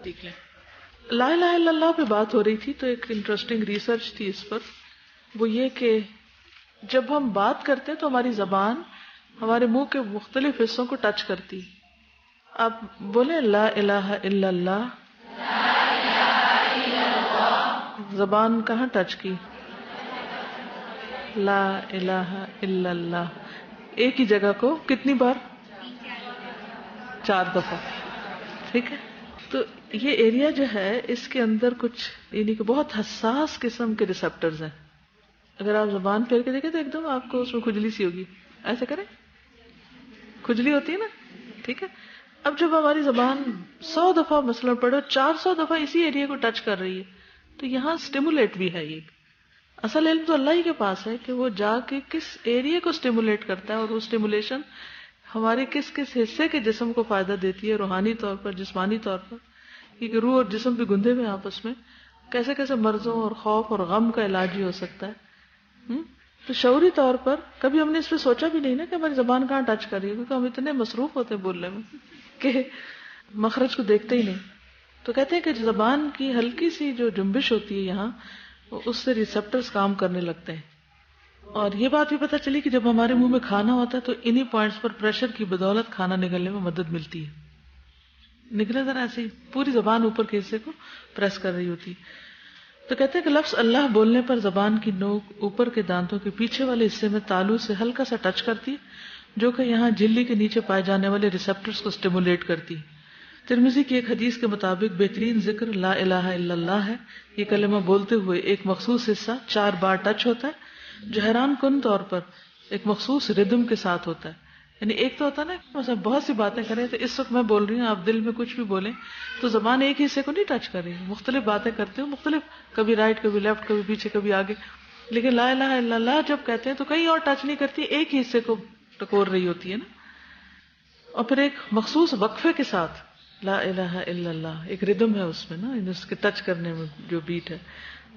دیکھ لیں. لا الہ الا اللہ پہ بات ہو رہی تھی تو ایک انٹرسٹنگ ریسرچ تھی اس پر. وہ یہ کہ جب ہم بات کرتے ہیں تو ہماری زبان ہمارے منہ کے مختلف حصوں کو ٹچ کرتی. آپ بولیں لا الہ الا اللہ. زبان کہاں ٹچ کی؟ لا الہ الا اللہ. ایک ہی جگہ کو کتنی بار؟ 4 دفعہ. ٹھیک ہے. تو یہ ایریا جو ہے اس کے اندر کچھ یعنی کہ بہت حساس قسم کے ریسپٹرز ہیں. اگر آپ زبان پھیر کے دیکھیں تو ایک دم آپ کو اس میں کھجلی سی ہوگی. ایسے کریں، کھجلی ہوتی ہے نا. ٹھیک ہے. اب جب ہماری زبان 100 دفعہ مثلا پڑھو 400 دفعہ اسی ایریا کو ٹچ کر رہی ہے تو یہاں سٹیمولیٹ بھی ہے. یہ اصل علم تو اللہ ہی کے پاس ہے کہ وہ جا کے کس ایریا کو سٹیمولیٹ کرتا ہے اور وہ سٹیمولیشن ہمارے کس کس حصے کے جسم کو فائدہ دیتی ہے، روحانی طور پر، جسمانی طور پر. کیونکہ روح اور جسم بھی گندے ہوئے آپس میں. کیسے کیسے مرضوں اور خوف اور غم کا علاج بھی ہو سکتا ہے. تو شعوری طور پر کبھی ہم نے اس پہ سوچا بھی نہیں نا کہ ہماری زبان کہاں ٹچ کر رہی ہے، کیونکہ ہم اتنے مصروف ہوتے ہیں بولنے میں کہ مخرج کو دیکھتے ہی نہیں. تو کہتے ہیں کہ زبان کی ہلکی سی جو جنبش ہوتی ہے یہاں، اس سے ریسپٹرز کام کرنے لگتے ہیں. اور یہ بات بھی پتہ چلی کہ جب ہمارے منہ میں کھانا ہوتا ہے تو انہی پوائنٹس پر پریشر کی بدولت کھانا نگلنے میں مدد ملتی ہے. نگلے ذرا ایسے ہی پوری زبان اوپر کے حصے کو پریس کر رہی ہوتی. تو کہتے ہیں کہ لفظ اللہ بولنے پر زبان کی نوک اوپر کے دانتوں کے پیچھے والے حصے میں تالو سے ہلکا سا ٹچ کرتی، جو کہ یہاں جھلی کے نیچے پائے جانے والے ریسپٹرز کو سٹیمولیٹ کرتی. ترمذی کی ایک حدیث کے مطابق بہترین ذکر لا الہ الا اللہ ہے. یہ کلمہ بولتے ہوئے ایک مخصوص حصہ 4 بار ٹچ ہوتا ہے جو حیران کن طور پر ایک مخصوص ردم کے ساتھ ہوتا ہے. یعنی ایک تو ہوتا ہے نا مثلا بہت سی باتیں کریں تو اس وقت میں بول رہی ہوں، آپ دل میں کچھ بھی بولیں تو زبان ایک ہی حصے کو نہیں ٹچ کر رہی، مختلف باتیں کرتے ہو، مختلف کبھی رائٹ کبھی لیفٹ کبھی پیچھے کبھی آگے. لیکن لا الہ الا اللہ جب کہتے ہیں تو کہیں اور ٹچ نہیں کرتی، ایک ہی حصے کو ٹکور رہی ہوتی ہے نا. اور پھر ایک مخصوص وقفے کے ساتھ لا الہ الا اللہ، ایک ردم ہے اس میں نا، اس کے ٹچ کرنے میں جو بیٹ ہے.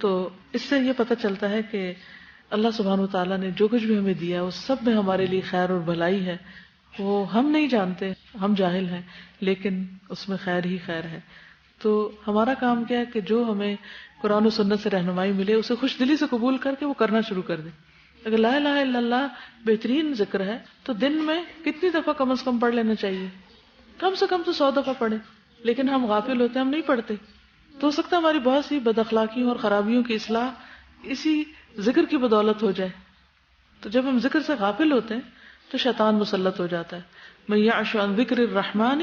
تو اس سے یہ پتہ چلتا ہے کہ اللہ سبحانہ و تعالیٰ نے جو کچھ بھی ہمیں دیا اس سب میں ہمارے لیے خیر اور بھلائی ہے. وہ ہم نہیں جانتے، ہم جاہل ہیں، لیکن اس میں خیر ہی خیر ہے. تو ہمارا کام کیا ہے کہ جو ہمیں قرآن و سنت سے رہنمائی ملے اسے خوش دلی سے قبول کر کے وہ کرنا شروع کر دیں. اگر لا الہ الا اللہ بہترین ذکر ہے تو دن میں کتنی دفعہ کم از کم پڑھ لینا چاہیے؟ کم سے کم تو 100 دفعہ پڑھیں. لیکن ہم غافل ہوتے ہیں، ہم نہیں پڑھتے. تو ہو سکتا ہے ہماری بہت سی بد اخلاقیوں اور خرابیوں کی اصلاح اسی ذکر کی بدولت ہو جائے. تو جب ہم ذکر سے غافل ہوتے ہیں تو شیطان مسلط ہو جاتا ہے. من یعش عن ذکر الرحمن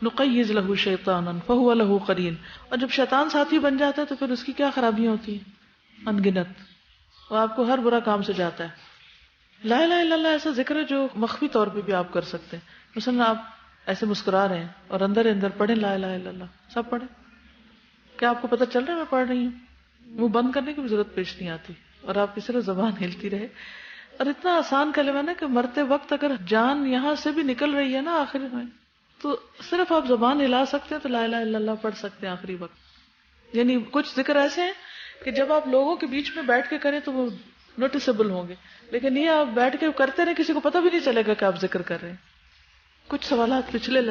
نقیض له شیطانا فهو له قرین. اور جب شیطان ساتھی بن جاتا ہے تو پھر اس کی کیا خرابیاں ہوتی ہیں؟ ان گنت. وہ آپ کو ہر برا کام سے جاتا ہے. لا الہ الا اللہ ایسا ذکر ہے جو مخفی طور پہ بھی آپ کر سکتے ہیں. مثلا آپ ایسے مسکرا رہے ہیں اور اندر اندر پڑھیں لا الہ الا اللہ. سب پڑھیں. کیا آپ کو پتہ چل رہا ہے میں پڑھ رہی ہوں؟ منہ بند کرنے کی بھی ضرورت پیش نہیں آتی اور آپ کی صرف زبان ہلتی رہے. اور اتنا آسان کلمہ نا کہ مرتے وقت اگر جان یہاں سے بھی نکل رہی ہے نا آخر میں تو صرف آپ زبان ہلا سکتے ہیں تو لا الہ الا اللہ پڑھ سکتے ہیں آخری وقت. یعنی کچھ ذکر ایسے ہیں کہ جب آپ لوگوں کے بیچ میں بیٹھ کے کریں تو وہ نوٹسبل ہوں گے، لیکن یہ آپ بیٹھ کے کرتے رہے کسی کو پتہ بھی نہیں چلے گا کہ آپ ذکر کر رہے ہیں. کچھ سوالات پچھلے